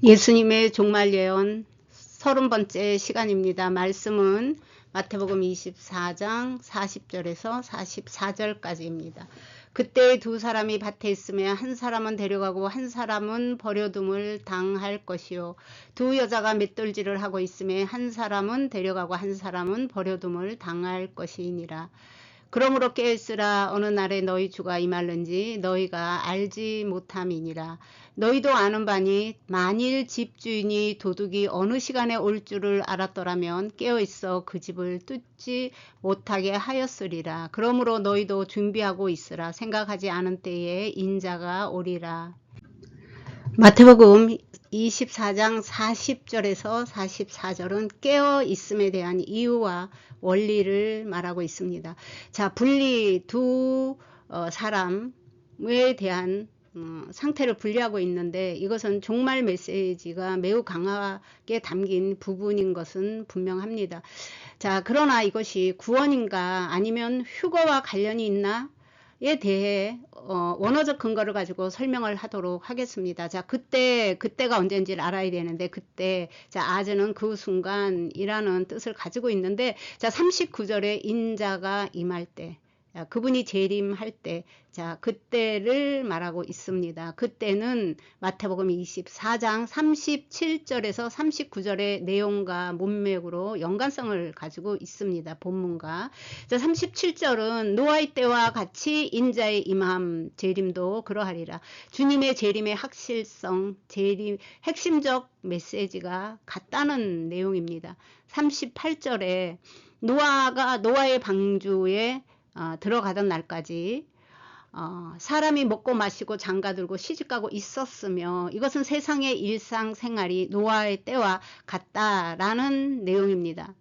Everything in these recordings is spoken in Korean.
예수님의 종말 예언 30번째 시간입니다. 말씀은 마태복음 24장 40절에서 44절까지입니다. 그때 두 사람이 밭에 있으며 한 사람은 데려가고 한 사람은 버려둠을 당할 것이요, 두 여자가 맷돌질을 하고 있으며 한 사람은 데려가고 한 사람은 버려둠을 당할 것이니라. 그러므로 깨어있으라. 어느 날에 너희 주가 임할는지 너희가 알지 못함이니라. 너희도 아는 바니 만일 집주인이 도둑이 어느 시간에 올 줄을 알았더라면 깨어있어 그 집을 뚫지 못하게 하였으리라. 그러므로 너희도 준비하고 있으라. 생각하지 않은 때에 인자가 오리라. 마태복음 24장 40절에서 44절은 깨어 있음에 대한 이유와 원리를 말하고 있습니다. 자, 분리 두 사람에 대한 상태를 분리하고 있는데, 이것은 종말 메시지가 매우 강하게 담긴 부분인 것은 분명합니다. 자, 그러나 이것이 구원인가 아니면 휴거와 관련이 있나 에 대해 원어적 근거를 가지고 설명을 하도록 하겠습니다. 자, 그때가 언제인지를 알아야 되는데, 그때, 자, 아즈는 그 순간이라는 뜻을 가지고 있는데, 자, 39절에 인자가 임할 때, 자, 그분이 재림할 때, 자, 그때를 말하고 있습니다. 그때는 마태복음 24장 37절에서 39절의 내용과 문맥으로 연관성을 가지고 있습니다. 본문과. 자, 37절은 노아의 때와 같이 인자의 임함, 재림도 그러하리라. 주님의 재림의 확실성, 재림 핵심적 메시지가 같다는 내용입니다. 38절에 노아의 방주에 들어가던 날까지 사람이 먹고 마시고 장가들고 시집가고 있었으며, 이것은 세상의 일상생활이 노아의 때와 같다라는 내용입니다.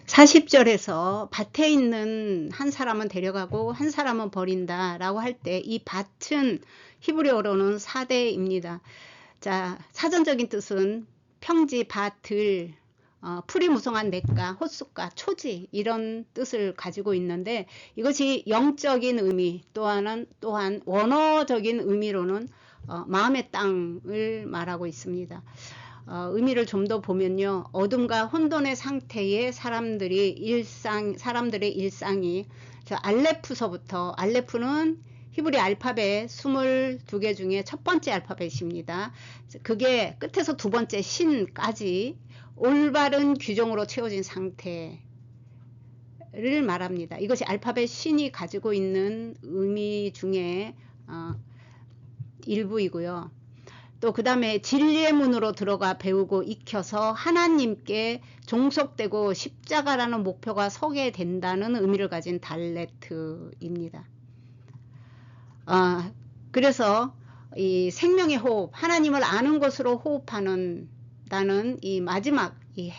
40절에서 밭에 있는 한 사람은 데려가고 한 사람은 버린다 라고 할 때, 이 밭은 히브리어로는 사대입니다. 자, 사전적인 뜻은 평지, 밭을, 풀이 무성한 냇가, 호숫가, 초지, 이런 뜻을 가지고 있는데, 이것이 영적인 의미, 또한 원어적인 의미로는 마음의 땅을 말하고 있습니다. 의미를 좀 더 보면요, 어둠과 혼돈의 상태의 사람들의 일상이, 알레프서부터, 알레프는 히브리 알파벳 22개 중에 첫 번째 알파벳입니다. 그게 끝에서 두 번째 신까지 올바른 규정으로 채워진 상태를 말합니다. 이것이 알파벳 신이 가지고 있는 의미 중에 일부이고요. 또 그 다음에 진리의 문으로 들어가 배우고 익혀서 하나님께 종속되고 십자가라는 목표가 서게 된다는 의미를 가진 달레트입니다. 그래서 이 생명의 호흡, 하나님을 아는 것으로 호흡하는 다는 이 마지막 이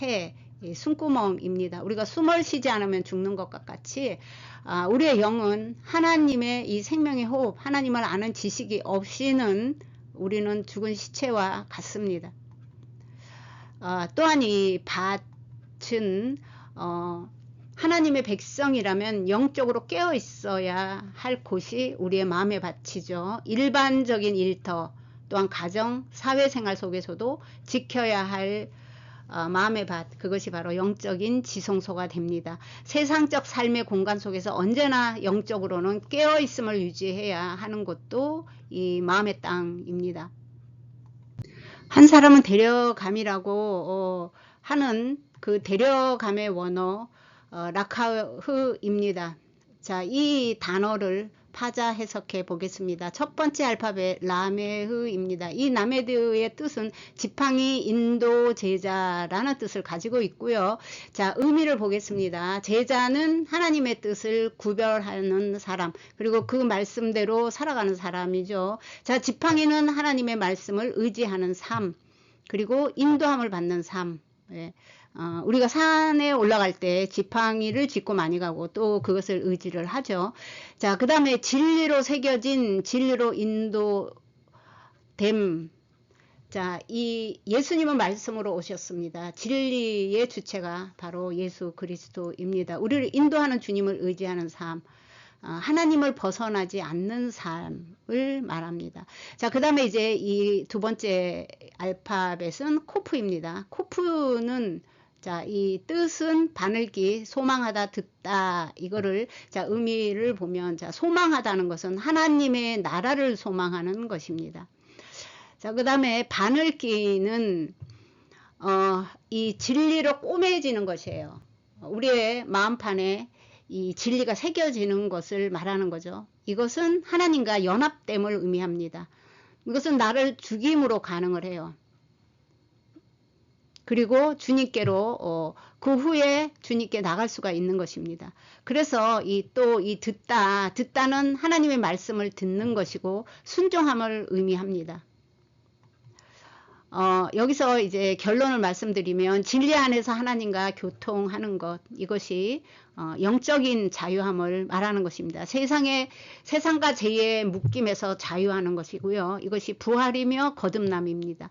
숨구멍입니다. 우리가 숨을 쉬지 않으면 죽는 것과 같이 우리의 영은 하나님의 이 생명의 호흡, 하나님을 아는 지식이 없이는 우리는 죽은 시체와 같습니다. 또한 이 밭은 하나님의 백성이라면 영적으로 깨어 있어야 할 곳이 우리의 마음의 밭이죠. 일반적인 일터, 또한 가정, 사회생활 속에서도 지켜야 할 마음의 밭, 그것이 바로 영적인 지성소가 됩니다. 세상적 삶의 공간 속에서 언제나 영적으로는 깨어있음을 유지해야 하는 곳도 이 마음의 땅입니다. 한 사람은 데려감이라고 하는 그 데려감의 원어 라카흐입니다. 자, 이 단어를 파자 해석해 보겠습니다. 첫 번째 알파벳 라메흐입니다. 이 라메드의 뜻은 지팡이 인도 제자라는 뜻을 가지고 있고요. 자, 의미를 보겠습니다. 제자는 하나님의 뜻을 구별하는 사람, 그리고 그 말씀대로 살아가는 사람이죠. 자, 지팡이는 하나님의 말씀을 의지하는 삶, 그리고 인도함을 받는 삶. 예. 우리가 산에 올라갈 때 지팡이를 짚고 많이 가고 또 그것을 의지를 하죠. 자, 그 다음에 진리로 새겨진, 진리로 인도됨. 자, 이 예수님은 말씀으로 오셨습니다. 진리의 주체가 바로 예수 그리스도입니다. 우리를 인도하는 주님을 의지하는 삶, 하나님을 벗어나지 않는 삶을 말합니다. 자, 그 다음에 이제 이 두 번째 알파벳은 코프입니다. 코프는 자, 이 뜻은 바늘기, 소망하다, 듣다. 이거를 자, 의미를 보면 자, 소망하다는 것은 하나님의 나라를 소망하는 것입니다. 자, 그다음에 바늘기는 이 진리로 꼬매지는 것이에요. 우리의 마음판에 이 진리가 새겨지는 것을 말하는 거죠. 이것은 하나님과 연합됨을 의미합니다. 이것은 나를 죽임으로 가능을 해요. 그리고 주님께로 그 후에 주님께 나갈 수가 있는 것입니다. 그래서 또 이 듣다는 하나님의 말씀을 듣는 것이고 순종함을 의미합니다. 여기서 이제 결론을 말씀드리면 진리 안에서 하나님과 교통하는 것, 이것이 영적인 자유함을 말하는 것입니다. 세상과 죄의 묶임에서 자유하는 것이고요. 이것이 부활이며 거듭남입니다.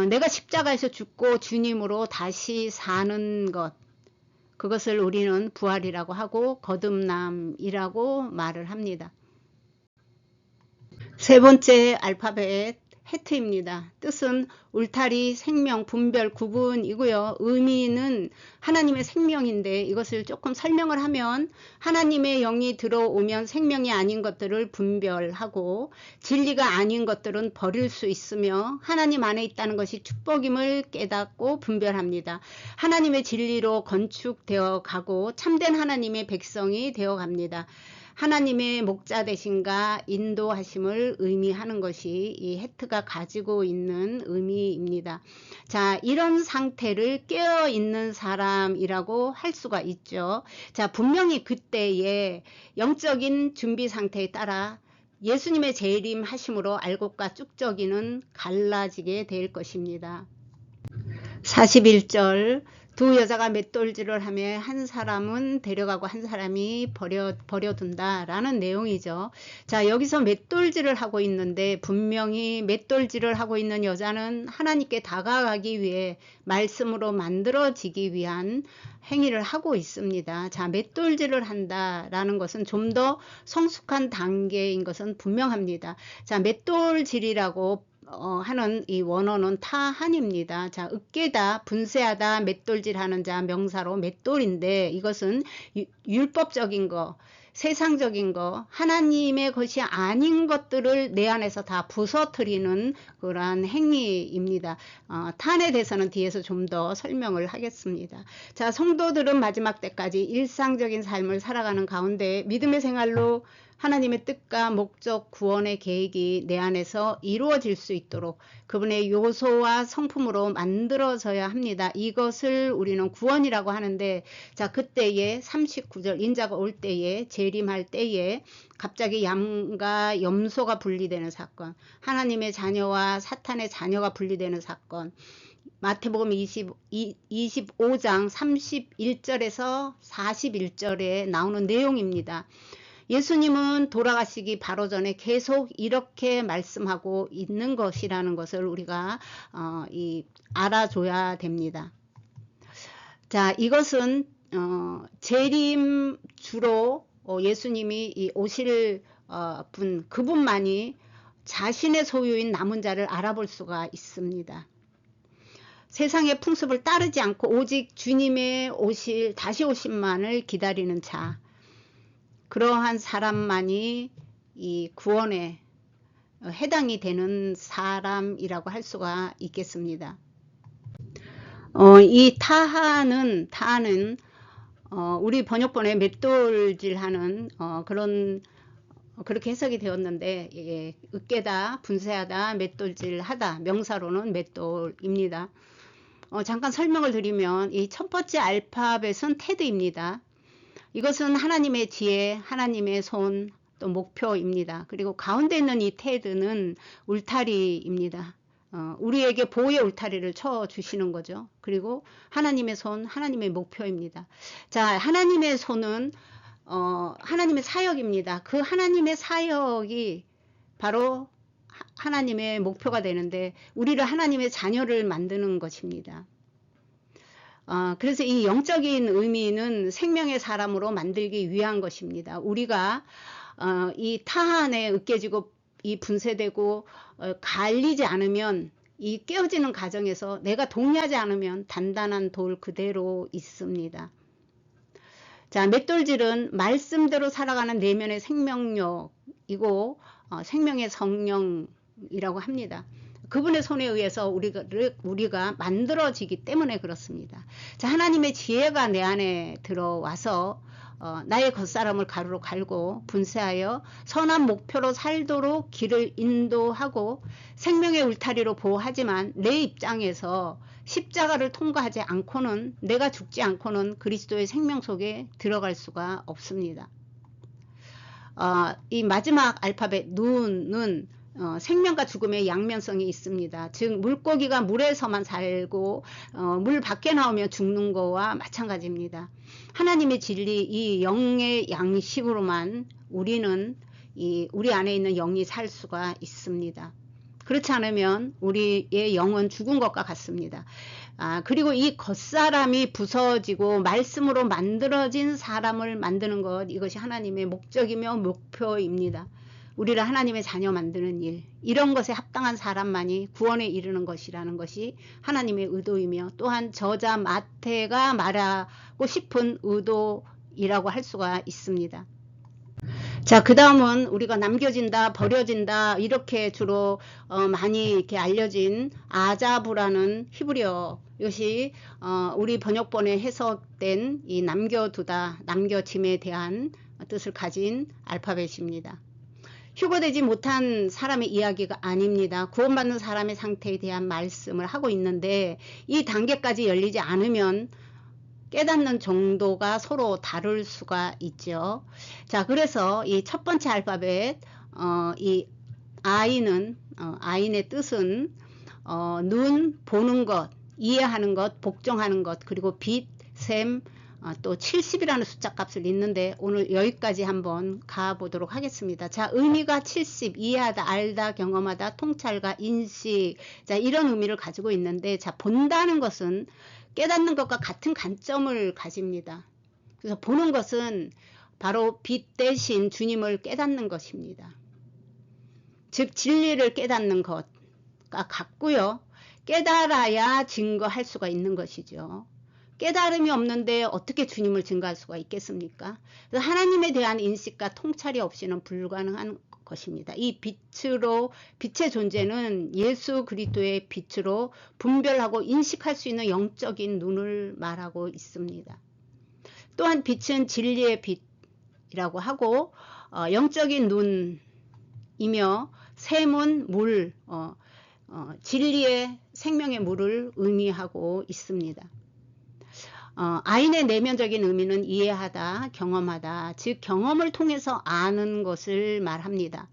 내가 십자가에서 죽고 주님으로 다시 사는 것, 그것을 우리는 부활이라고 하고 거듭남이라고 말을 합니다. 세 번째 알파벳 헤트입니다. 뜻은 울타리, 생명, 분별, 구분이고요. 의미는 하나님의 생명인데 이것을 조금 설명을 하면 하나님의 영이 들어오면 생명이 아닌 것들을 분별하고 진리가 아닌 것들은 버릴 수 있으며 하나님 안에 있다는 것이 축복임을 깨닫고 분별합니다. 하나님의 진리로 건축되어 가고 참된 하나님의 백성이 되어 갑니다. 하나님의 목자 되신가 인도하심을 의미하는 것이 이 헤트가 가지고 있는 의미입니다. 자, 이런 상태를 깨어 있는 사람이라고 할 수가 있죠. 자, 분명히 그때의 영적인 준비 상태에 따라 예수님의 재림 하심으로 알곡과 쭉저기는 갈라지게 될 것입니다. 41절 두 여자가 맷돌질을 하며 한 사람은 데려가고 한 사람이 버려둔다 라는 내용이죠. 자, 여기서 맷돌질을 하고 있는데 분명히 맷돌질을 하고 있는 여자는 하나님께 다가가기 위해 말씀으로 만들어지기 위한 행위를 하고 있습니다. 자, 맷돌질을 한다라는 것은 좀 더 성숙한 단계인 것은 분명합니다. 자, 맷돌질이라고 하는 이 원어는 타한입니다. 자, 으깨다, 분쇄하다, 맷돌질하는 자 명사로 맷돌인데 이것은 율법적인 거, 세상적인 거, 하나님의 것이 아닌 것들을 내 안에서 다 부서뜨리는 그러한 행위입니다. 탄에 대해서는 뒤에서 좀 더 설명을 하겠습니다. 자, 성도들은 마지막 때까지 일상적인 삶을 살아가는 가운데 믿음의 생활로 하나님의 뜻과 목적, 구원의 계획이 내 안에서 이루어질 수 있도록 그분의 요소와 성품으로 만들어져야 합니다. 이것을 우리는 구원이라고 하는데, 자, 그때에 39절 인자가 올 때에 재림할 때에 갑자기 양과 염소가 분리되는 사건, 하나님의 자녀와 사탄의 자녀가 분리되는 사건, 마태복음 25장 31절에서 41절에 나오는 내용입니다. 예수님은 돌아가시기 바로 전에 계속 이렇게 말씀하고 있는 것이라는 것을 우리가 알아줘야 됩니다. 자, 이것은 재림 주로 예수님이 오실 분, 그분만이 자신의 소유인 남은 자를 알아볼 수가 있습니다. 세상의 풍습을 따르지 않고 오직 주님의 다시 오심만을 기다리는 자, 그러한 사람만이 이 구원에 해당이 되는 사람이라고 할 수가 있겠습니다. 이 타하는 우리 번역본에 맷돌질하는 그렇게 해석이 되었는데, 예, 으깨다, 분쇄하다, 맷돌질하다, 명사로는 맷돌입니다. 잠깐 설명을 드리면 이 첫 번째 알파벳은 테드입니다. 이것은 하나님의 지혜, 하나님의 손, 또 목표입니다. 그리고 가운데 있는 이 테드는 울타리입니다. 우리에게 보호의 울타리를 쳐 주시는 거죠. 그리고 하나님의 손, 하나님의 목표입니다. 자, 하나님의 손은 하나님의 사역입니다. 그 하나님의 사역이 바로 하나님의 목표가 되는데 우리를 하나님의 자녀를 만드는 것입니다. 그래서 이 영적인 의미는 생명의 사람으로 만들기 위한 것입니다. 우리가 이 타한에 으깨지고 이 분쇄되고 갈리지 않으면 이 깨어지는 과정에서 내가 동의하지 않으면 단단한 돌 그대로 있습니다. 자, 맷돌질은 말씀대로 살아가는 내면의 생명력이고 생명의 성령이라고 합니다. 그분의 손에 의해서 우리가 만들어지기 때문에 그렇습니다. 자, 하나님의 지혜가 내 안에 들어와서 나의 겉사람을 가루로 갈고 분쇄하여 선한 목표로 살도록 길을 인도하고 생명의 울타리로 보호하지만 내 입장에서 십자가를 통과하지 않고는, 내가 죽지 않고는 그리스도의 생명 속에 들어갈 수가 없습니다. 이 마지막 알파벳 눈은 생명과 죽음의 양면성이 있습니다. 즉 물고기가 물에서만 살고 물 밖에 나오면 죽는 거와 마찬가지입니다. 하나님의 진리, 이 영의 양식으로만 우리 안에 있는 영이 살 수가 있습니다. 그렇지 않으면 우리의 영은 죽은 것과 같습니다. 그리고 이 겉사람이 부서지고 말씀으로 만들어진 사람을 만드는 것, 이것이 하나님의 목적이며 목표입니다. 우리를 하나님의 자녀 만드는 일, 이런 것에 합당한 사람만이 구원에 이르는 것이라는 것이 하나님의 의도이며 또한 저자 마태가 말하고 싶은 의도이라고 할 수가 있습니다. 자, 그 다음은 우리가 남겨진다, 버려진다, 이렇게 주로 많이 이렇게 알려진 아자부라는 히브리어, 이것이 우리 번역본에 해석된 이 남겨두다, 남겨짐에 대한 뜻을 가진 알파벳입니다. 휴거되지 못한 사람의 이야기가 아닙니다. 구원받는 사람의 상태에 대한 말씀을 하고 있는데 이 단계까지 열리지 않으면 깨닫는 정도가 서로 다를 수가 있죠. 자, 그래서 이 첫 번째 알파벳 이 아인의 뜻은 눈, 보는 것, 이해하는 것, 복종하는 것, 그리고 빛, 샘, 또 70이라는 숫자 값을 있는데 오늘 여기까지 한번 가보도록 하겠습니다. 자, 의미가 70, 이해하다, 알다, 경험하다, 통찰과 인식, 자, 이런 의미를 가지고 있는데, 자, 본다는 것은 깨닫는 것과 같은 관점을 가집니다. 그래서 보는 것은 바로 빛 대신 주님을 깨닫는 것입니다. 즉 진리를 깨닫는 것과 같고요. 깨달아야 증거할 수가 있는 것이죠. 깨달음이 없는데 어떻게 주님을 증거할 수가 있겠습니까? 그래서 하나님에 대한 인식과 통찰이 없이는 불가능한 것입니다. 이 빛의 존재는 예수 그리스도의 빛으로 분별하고 인식할 수 있는 영적인 눈을 말하고 있습니다. 또한 빛은 진리의 빛이라고 하고 영적인 눈이며 샘은 물, 진리의 생명의 물을 의미하고 있습니다. 아인의 내면적인 의미는 이해하다, 경험하다, 즉 경험을 통해서 아는 것을 말합니다.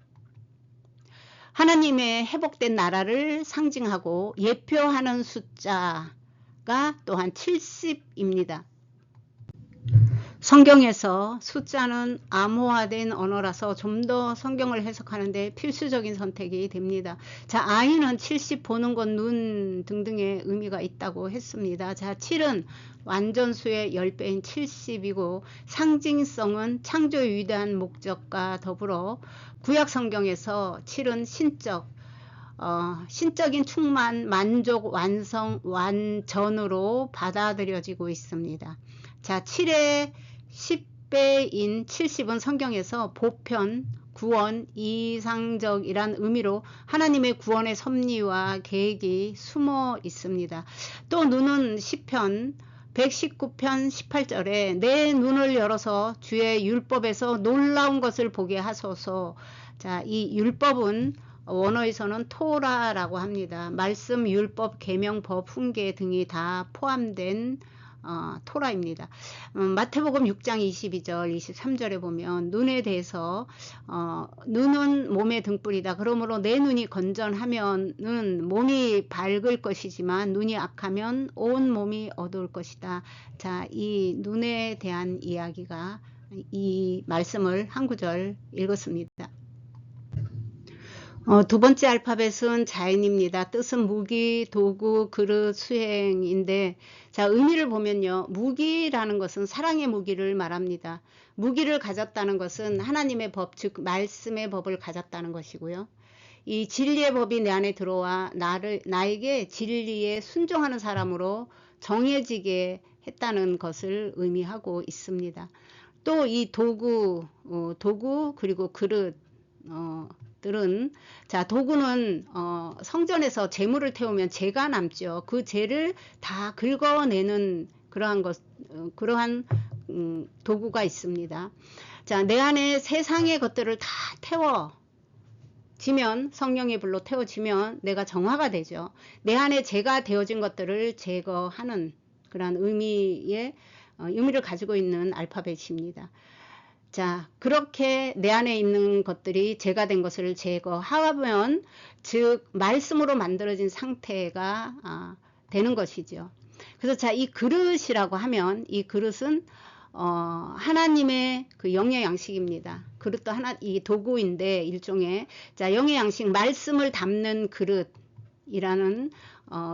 하나님의 회복된 나라를 상징하고 예표하는 숫자가 또한 70입니다. 성경에서 숫자는 암호화된 언어라서 좀 더 성경을 해석하는데 필수적인 선택이 됩니다. 자, 아인은 70, 보는 것, 눈 등등의 의미가 있다고 했습니다. 자, 7은 완전수의 10배인 70이고 상징성은 창조의 위대한 목적과 더불어 구약 성경에서 7은 신적인 충만, 만족, 완성, 완전으로 받아들여지고 있습니다. 자, 7의 10배인 70은 성경에서 보편, 구원, 이상적이란 의미로 하나님의 구원의 섭리와 계획이 숨어 있습니다. 또 눈은 시편 119편 18절에 내 눈을 열어서 주의 율법에서 놀라운 것을 보게 하소서. 자, 이 율법은 원어에서는 토라라고 합니다. 말씀, 율법, 계명법, 훈계 등이 다 포함된 토라입니다. 마태복음 6장 22절 23절에 보면 눈에 대해서 눈은 몸의 등불이다. 그러므로 내 눈이 건전하면은 몸이 밝을 것이지만 눈이 악하면 온 몸이 어두울 것이다. 자, 이 눈에 대한 이야기가 이 말씀을 한 구절 읽었습니다. 두 번째 알파벳은 자인입니다. 뜻은 무기, 도구, 그릇, 수행인데, 자, 의미를 보면요. 무기라는 것은 사랑의 무기를 말합니다. 무기를 가졌다는 것은 하나님의 법, 즉 말씀의 법을 가졌다는 것이고요. 이 진리의 법이 내 안에 들어와 나에게 진리에 순종하는 사람으로 정해지게 했다는 것을 의미하고 있습니다. 또 이 도구 그리고 그릇 들은, 자, 도구는 성전에서 재물을 태우면 재가 남죠. 그 재를 다 긁어내는 그러한 도구가 있습니다. 자, 내 안에 세상의 것들을 다 태워지면, 성령의 불로 태워지면 내가 정화가 되죠. 내 안에 재가 되어진 것들을 제거하는 그러한 의미를 가지고 있는 알파벳입니다. 자, 그렇게 내 안에 있는 것들이 재가 된 것을 제거하면, 즉 말씀으로 만들어진 상태가 되는 것이죠. 그래서 자, 이 그릇이라고 하면, 이 그릇은 하나님의 그 영의 양식입니다. 그릇도 이 도구인데, 일종의, 자, 영의 양식, 말씀을 담는 그릇이라는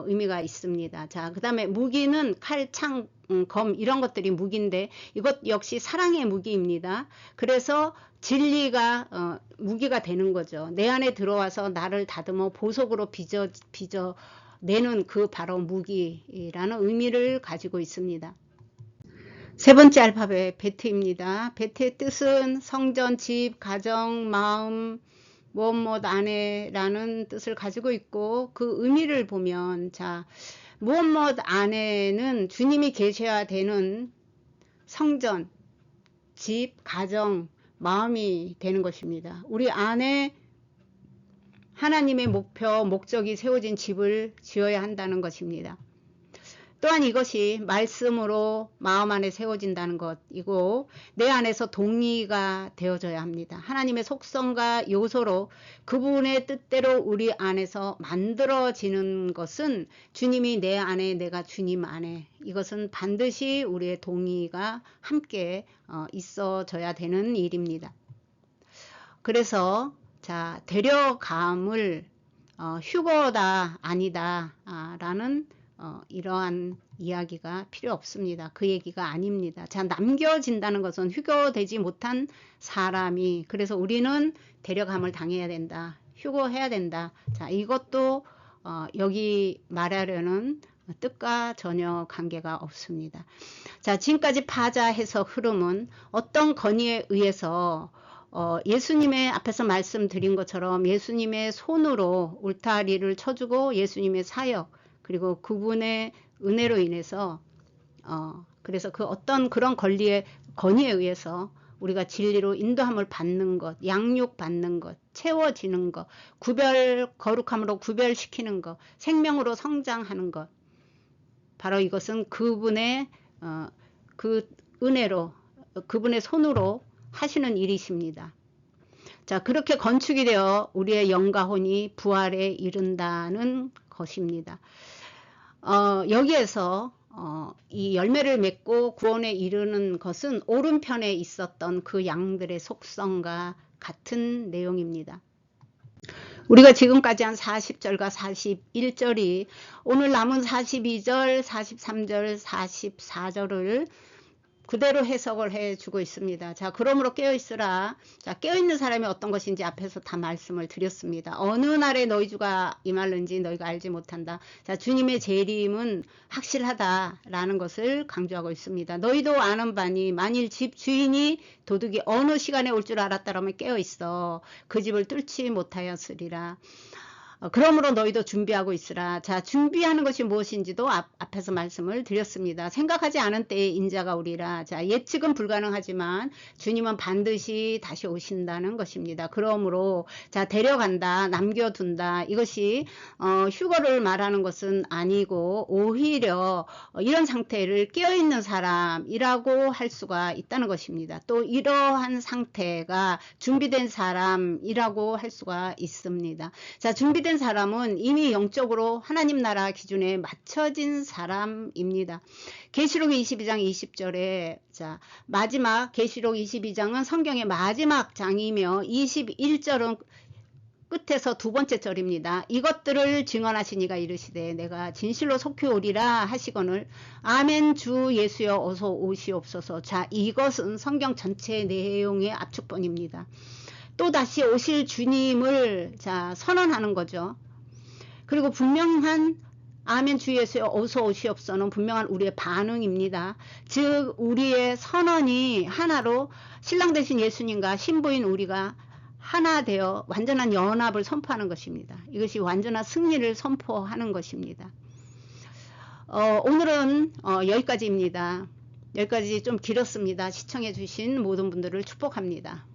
의미가 있습니다. 자, 그 다음에 무기는 칼, 창, 검, 이런 것들이 무기인데, 이것 역시 사랑의 무기입니다. 그래서 진리가 무기가 되는 거죠. 내 안에 들어와서 나를 다듬어 보석으로 빚어내는 그 바로 무기라는 의미를 가지고 있습니다. 세 번째 알파벳 베트입니다. 베트의 뜻은 성전, 집, 가정, 마음, 무엇 안에라는 뜻을 가지고 있고, 그 의미를 보면, 자, 무엇 안에는 주님이 계셔야 되는 성전, 집, 가정, 마음이 되는 것입니다. 우리 안에 하나님의 목표, 목적이 세워진 집을 지어야 한다는 것입니다. 또한 이것이 말씀으로 마음 안에 세워진다는 것이고, 내 안에서 동의가 되어져야 합니다. 하나님의 속성과 요소로 그분의 뜻대로 우리 안에서 만들어지는 것은, 주님이 내 안에, 내가 주님 안에, 이것은 반드시 우리의 동의가 함께 있어져야 되는 일입니다. 그래서 자, 데려감을 휴거다, 아니다 라는 이러한 이야기가 필요 없습니다. 그 얘기가 아닙니다. 자, 남겨진다는 것은 휴거되지 못한 사람이, 그래서 우리는 데려감을 당해야 된다, 휴거해야 된다. 자, 이것도 여기 말하려는 뜻과 전혀 관계가 없습니다. 자, 지금까지 파자 해석 흐름은 어떤 건의에 의해서 예수님의 앞에서 말씀드린 것처럼 예수님의 손으로 울타리를 쳐주고, 예수님의 사역, 그리고 그분의 은혜로 인해서 그래서 그 어떤 그런 건의에 의해서 우리가 진리로 인도함을 받는 것, 양육받는 것, 채워지는 것, 거룩함으로 구별시키는 것, 생명으로 성장하는 것, 바로 이것은 그분의 그 은혜로, 그분의 손으로 하시는 일이십니다. 자, 그렇게 건축이 되어 우리의 영과 혼이 부활에 이른다는 것입니다. 여기에서 이 열매를 맺고 구원에 이르는 것은 오른편에 있었던 그 양들의 속성과 같은 내용입니다. 우리가 지금까지 한 40절과 41절이 오늘 남은 42절, 43절, 44절을 그대로 해석을 해주고 있습니다. 자, 그러므로 깨어있으라. 자, 깨어있는 사람이 어떤 것인지 앞에서 다 말씀을 드렸습니다. 어느 날에 너희 주가 임할는지 너희가 알지 못한다. 자, 주님의 재림은 확실하다라는 것을 강조하고 있습니다. 너희도 아는 바니 만일 집 주인이 도둑이 어느 시간에 올 줄 알았다라면 깨어있어 그 집을 뚫지 못하였으리라. 그러므로 너희도 준비하고 있으라. 자, 준비하는 것이 무엇인지도 앞에서 말씀을 드렸습니다. 생각하지 않은 때에 인자가 오리라. 자, 예측은 불가능하지만 주님은 반드시 다시 오신다는 것입니다. 그러므로 자, 데려간다, 남겨둔다, 이것이 휴거를 말하는 것은 아니고, 오히려 이런 상태를 깨어있는 사람이라고 할 수가 있다는 것입니다. 또 이러한 상태가 준비된 사람이라고 할 수가 있습니다. 자, 준비된 사람은 이미 영적으로 하나님 나라 기준에 맞춰진 사람입니다. 계시록 22장 20절에 자, 마지막 계시록 22장은 성경의 마지막 장이며 21절은 끝에서 두 번째 절입니다. 이것들을 증언하신 이가 이르시되 내가 진실로 속히 오리라 하시거늘 아멘 주 예수여 어서 오시옵소서. 자, 이것은 성경 전체 내용의 압축본입니다. 또 다시 오실 주님을 자 선언하는 거죠. 그리고 분명한 아멘 주 예수여 어서 오시옵소는 분명한 우리의 반응입니다. 즉 우리의 선언이 하나로 신랑 되신 예수님과 신부인 우리가 하나 되어 완전한 연합을 선포하는 것입니다. 이것이 완전한 승리를 선포하는 것입니다. 오늘은 여기까지입니다. 여기까지 좀 길었습니다. 시청해 주신 모든 분들을 축복합니다.